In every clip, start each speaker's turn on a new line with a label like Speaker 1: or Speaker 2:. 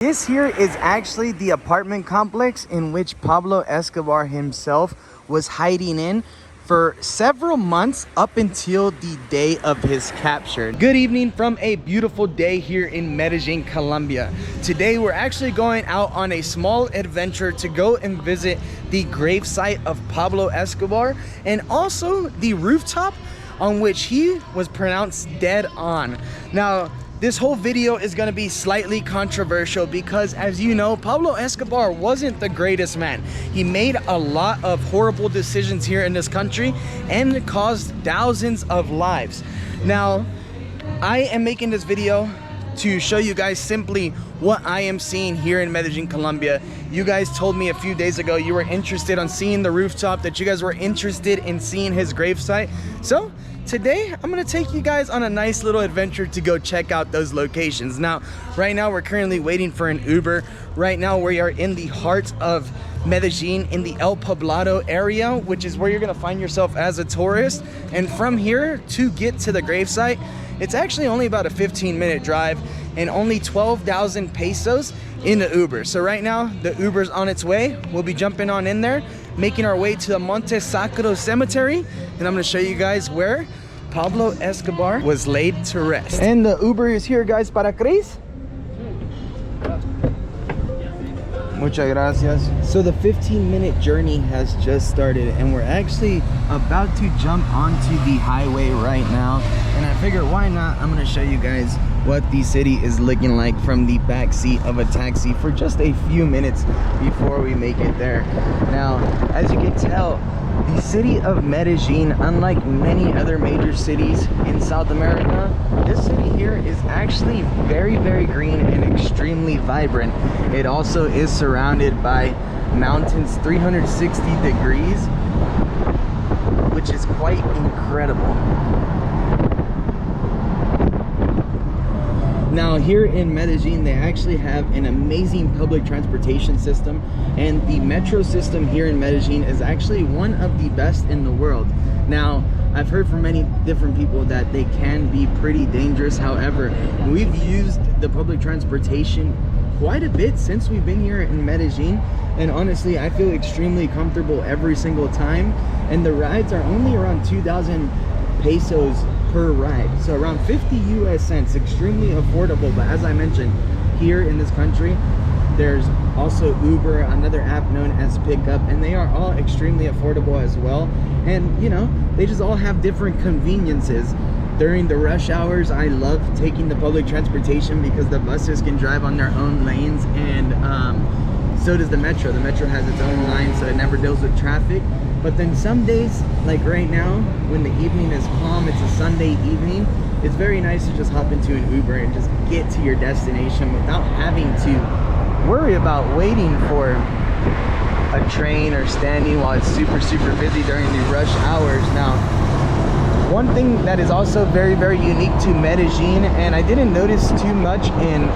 Speaker 1: This here is actually the apartment complex in which Pablo Escobar himself was hiding in for several months up until the day of his capture. Good evening from a beautiful day here in Medellin, Colombia. Today we're actually going out on a small adventure to go and visit the gravesite of Pablo Escobar and also the rooftop on which he was pronounced dead on. Now, this whole video is going to be slightly controversial because, as you know, Pablo Escobar wasn't the greatest man. He made a lot of horrible decisions here in this country and caused thousands of lives. Now, I am making this video to show you guys simply what I am seeing here in Medellin, Colombia. You guys told me a few days ago you were interested on seeing the rooftop, that you guys were interested in seeing his gravesite. So today, I'm gonna take you guys on a nice little adventure to go check out those locations. Now, right now, we're currently waiting for an Uber. Right now, we are in the heart of Medellin in the El Poblado area, which is where you're gonna find yourself as a tourist. And from here to get to the gravesite, it's actually only about a 15-minute drive and only 12,000 pesos in the Uber. So right now, the Uber's on its way. We'll be jumping on in there, making our way to the Monte Sacro Cemetery, and I'm gonna show you guys where Pablo Escobar was laid to rest. And the Uber is here, guys, para Chris. Muchas gracias. So the 15-minute journey has just started and we're actually about to jump onto the highway right now. And I figured, why not? I'm gonna show you guys what the city is looking like from the back seat of a taxi for just a few minutes before we make it there. Now, as you can tell, the city of Medellin, unlike many other major cities in South America, this city here is actually very, very green and extremely vibrant. It also is surrounded by mountains 360 degrees, which is quite incredible. Now, here in Medellin, they actually have an amazing public transportation system, and the metro system here in Medellin is actually one of the best in the world. Now, I've heard from many different people that they can be pretty dangerous. However, we've used the public transportation quite a bit since we've been here in Medellin, and honestly, I feel extremely comfortable every single time. And the rides are only around 2,000 pesos per ride, so around 50 US cents, extremely affordable. But as I mentioned, here in this country, there's also Uber, another app known as Pickup, and they are all extremely affordable as well. And you know, they just all have different conveniences. During the rush hours, I love taking the public transportation because the buses can drive on their own lanes, and so does the metro. The metro has its own line, so it never deals with traffic. But then some days, like right now, when the evening is calm, it's a Sunday evening, it's very nice to just hop into an Uber and just get to your destination without having to worry about waiting for a train or standing while it's super, super busy during the rush hours. Now, one thing that is also very, very unique to Medellin, and I didn't notice too much in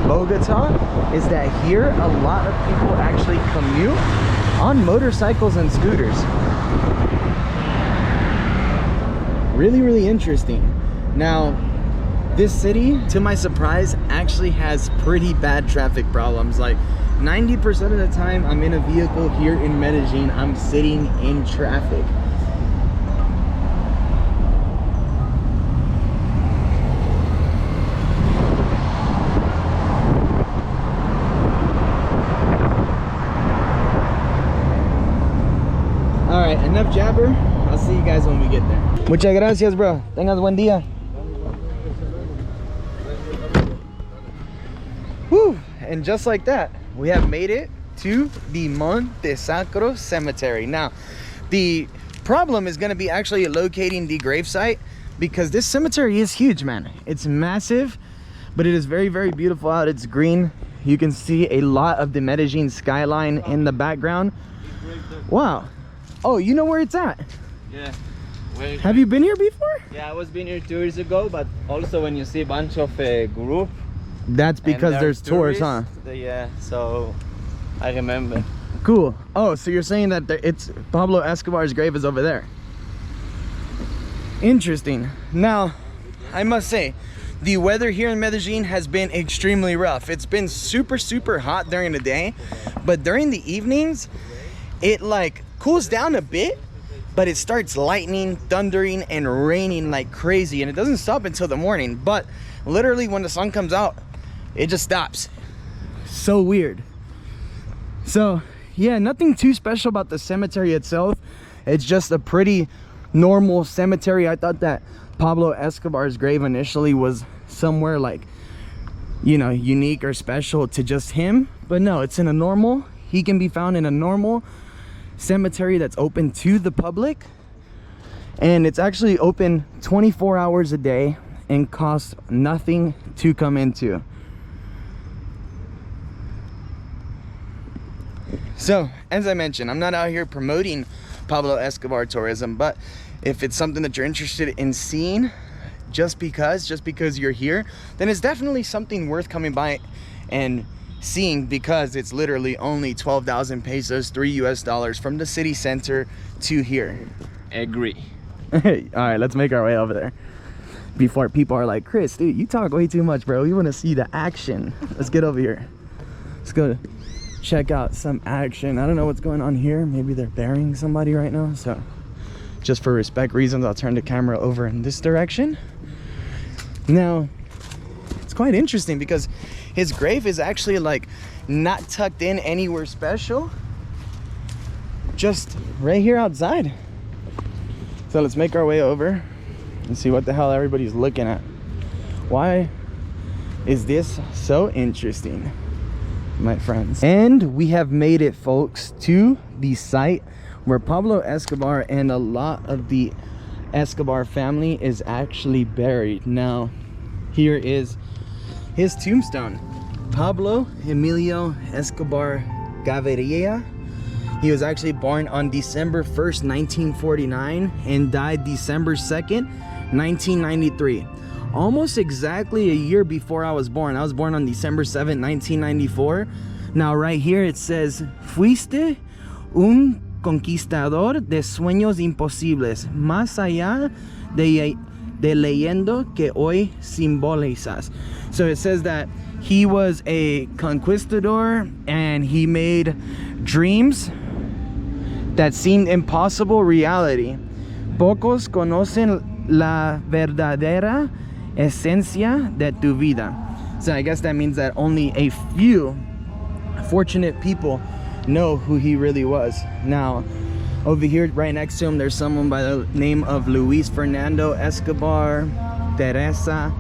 Speaker 1: Bogota, is that here a lot of people actually commute on motorcycles and scooters. Really, really interesting. Now, this city, to my surprise, actually has pretty bad traffic problems. Like 90% of the time I'm in a vehicle here in Medellin, I'm sitting in traffic. Alright, enough jabber. I'll see you guys when we get there. Muchas gracias, bro. Tengas buen día. Whew. And just like that, we have made it to the Monte Sacro Cemetery. Now, the problem is going to be actually locating the gravesite because this cemetery is huge, man. It's massive, but it is very, very beautiful out. It's green. You can see a lot of the Medellin skyline in the background. Wow. Oh, you know where it's at?
Speaker 2: Yeah.
Speaker 1: Have you been here before?
Speaker 2: Yeah, I was been here 2 years ago, but also when you see a bunch of group.
Speaker 1: That's because there's tours, huh?
Speaker 2: Yeah, so I remember.
Speaker 1: Cool. Oh, so you're saying that it's Pablo Escobar's grave is over there. Interesting. Now, I must say, the weather here in Medellin has been extremely rough. It's been super hot during the day, but during the evenings, it like cools down a bit, but it starts lightning, thundering, and raining like crazy, and it doesn't stop until the morning. But literally when the sun comes out, it just stops. So weird. So yeah, nothing too special about the cemetery itself. It's just a pretty normal cemetery. I thought that Pablo Escobar's grave initially was somewhere like, you know, unique or special to just him, but no, it's in a normal, he can be found in a normal cemetery that's open to the public, and it's actually open 24 hours a day and costs nothing to come into. So as I mentioned, I'm not out here promoting Pablo Escobar tourism, but if it's something that you're interested in seeing, just because you're here, then it's definitely something worth coming by and seeing, because it's literally only 12,000 pesos, $3 from the city center to here.
Speaker 2: Agree.
Speaker 1: All right, let's make our way over there before people are like, Chris, dude, you talk way too much, bro. We want to see the action. Let's get over here. Let's go check out some action. I don't know what's going on here. Maybe they're burying somebody right now, so just for respect reasons, I'll turn the camera over in this direction. Now, it's quite interesting because his grave is actually like not tucked in anywhere special, just right here outside. So let's make our way over and see what the hell everybody's looking at. Why is this so interesting, my friends? And we have made it, folks, to the site where Pablo Escobar and a lot of the Escobar family is actually buried. Now, here is his tombstone. Pablo Emilio Escobar Gaviria. He was actually born on December 1st, 1949 and died December 2nd, 1993. Almost exactly a year before I was born. I was born on December 7th, 1994. Now right here it says, Fuiste un conquistador de sueños imposibles, más allá de leyendo que hoy simbolizas. So it says that he was a conquistador and he made dreams that seemed impossible reality. Pocos conocen la verdadera esencia de tu vida. So I guess that means that only a few fortunate people know who he really was. Now over here right next to him, there's someone by the name of Luis Fernando Escobar, Teresa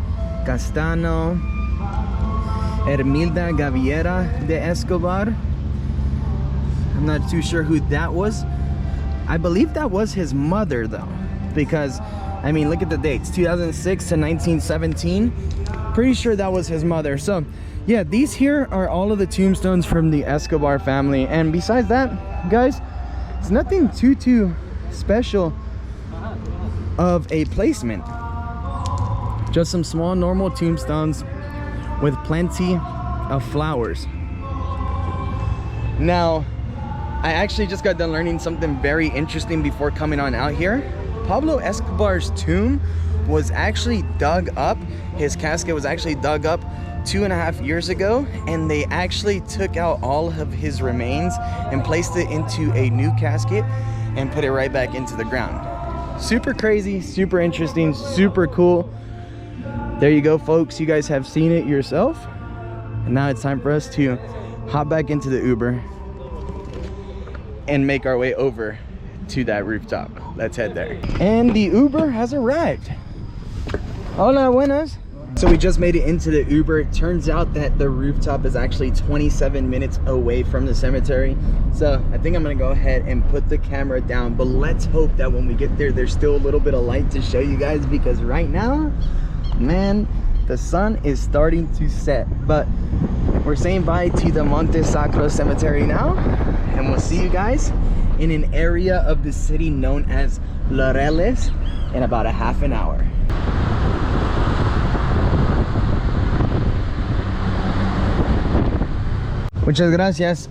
Speaker 1: Castano, Hermilda Gaviera de Escobar. I'm not too sure who that was. I believe that was his mother though, because I mean, look at the dates, 2006 to 1917. Pretty sure that was his mother. So yeah, these here are all of the tombstones from the Escobar family, and besides that, guys, it's nothing too special of a placement. Just some small normal tombstones with plenty of flowers. Now, I actually just got done learning something very interesting before coming on out here. Pablo Escobar's tomb was actually dug up. His casket was actually dug up 2.5 years ago, and they actually took out all of his remains and placed it into a new casket and put it right back into the ground. Super crazy, super interesting, super cool. There you go, folks. You guys have seen it yourself, and now it's time for us to hop back into the Uber and make our way over to that rooftop. Let's head there. And the Uber has arrived. Hola, buenas. So we just made it into the Uber. It turns out that the rooftop is actually 27 minutes away from the cemetery. So I think I'm gonna go ahead and put the camera down, but let's hope that when we get there, there's still a little bit of light to show you guys, because right now, man, the sun is starting to set. But we're saying bye to the Monte Sacro Cemetery now, and we'll see you guys in an area of the city known as Laureles in about a half an hour. Muchas gracias.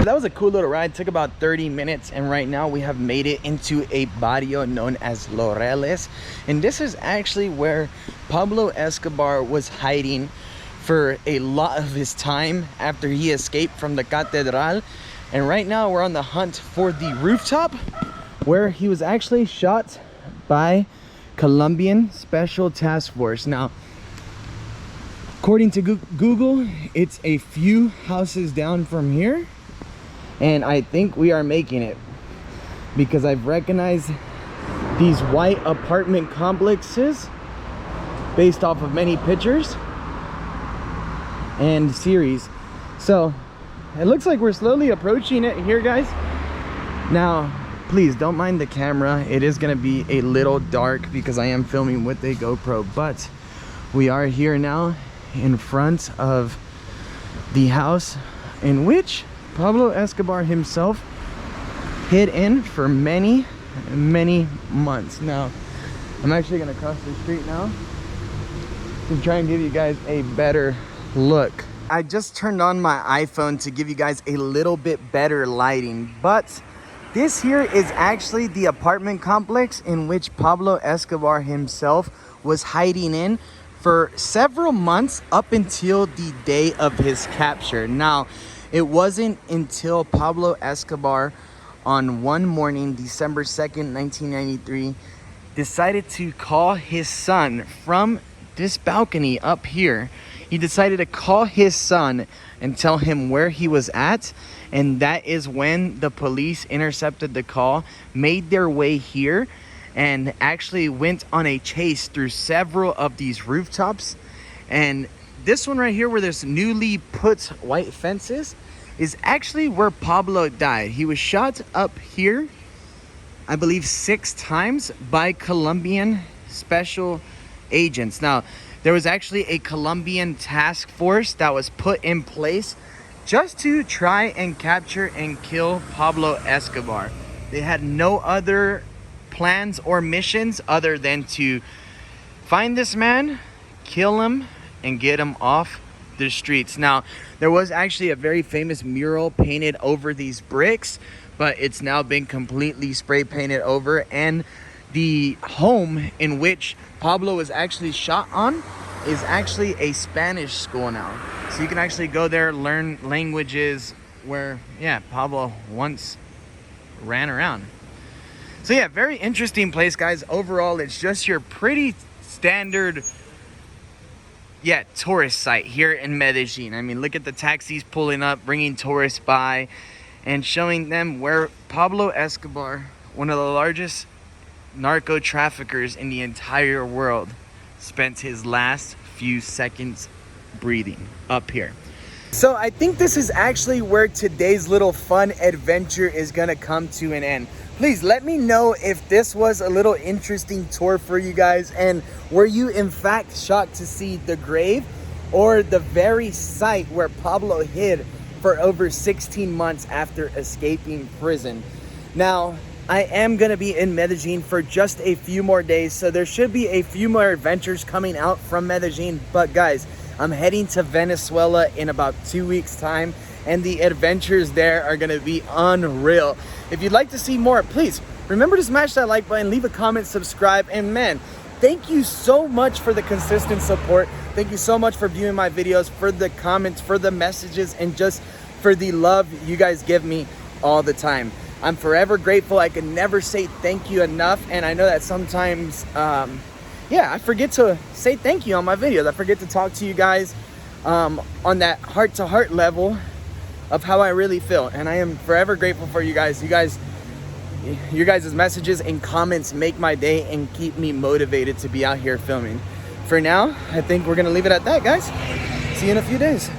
Speaker 1: But that was a cool little ride. Took about 30 minutes, and right now we have made it into a barrio known as Laureles. And this is actually where Pablo Escobar was hiding for a lot of his time after he escaped from the Catedral. And right now we're on the hunt for the Rooftop, where he was actually shot by Colombian Special Task Force. Now, according to Google, it's a few houses down from here, and I think we are making it because I've recognized these white apartment complexes based off of many pictures and series. So it looks like we're slowly approaching it here, guys. Now, please don't mind the camera. It is gonna be a little dark because I am filming with a GoPro, but we are here now in front of the house in which Pablo Escobar himself hid in for many months. Now, I'm actually gonna cross the street now to try and give you guys a better look. I just turned on my iPhone to give you guys a little bit better lighting, but this here is actually the apartment complex in which Pablo Escobar himself was hiding in for several months up until the day of his capture. Now, it wasn't until Pablo Escobar on one morning, December 2nd, 1993, decided to call his son from this balcony up here. He decided to call his son and tell him where he was at, and that is when the police intercepted the call, made their way here, and actually went on a chase through several of these rooftops. And this one right here, where there's newly put white fences, is actually where Pablo died. He was shot up here, I believe 6 times by Colombian special agents. Now, there was actually a Colombian task force that was put in place just to try and capture and kill Pablo Escobar. They had no other plans or missions other than to find this man, kill him, and get him off the streets. Now, there was actually a very famous mural painted over these bricks, but it's now been completely spray painted over, and the home in which Pablo was actually shot on is actually a Spanish school now. So you can actually go there, learn languages where, yeah, Pablo once ran around. So yeah, very interesting place, guys. Overall, it's just your pretty standard, yeah, tourist site here in Medellin. I mean, look at the taxis pulling up, bringing tourists by and showing them where Pablo Escobar, one of the largest narco traffickers in the entire world, spent his last few seconds breathing up here. So I think this is actually where today's little fun adventure is gonna come to an end. Please let me know if this was a little interesting tour for you guys, and were you in fact shocked to see the grave or the very site where Pablo hid for over 16 months after escaping prison. Now, I am gonna be in Medellin for just a few more days, so there should be a few more adventures coming out from Medellin. But guys, I'm heading to Venezuela in about 2 weeks time, and the adventures there are gonna be unreal. If you'd like to see more, please remember to smash that like button, leave a comment, subscribe, and man, thank you so much for the consistent support. Thank you so much for viewing my videos, for the comments, for the messages, and just for the love you guys give me all the time. I'm forever grateful. I can never say thank you enough, and I know that sometimes I forget to say thank you on my videos. I forget to talk to you guys on that heart-to-heart level of how I really feel, and I am forever grateful for you guys. Your guys' messages and comments make my day and keep me motivated to be out here filming. For now, I think we're gonna leave it at that, guys. See you in a few days.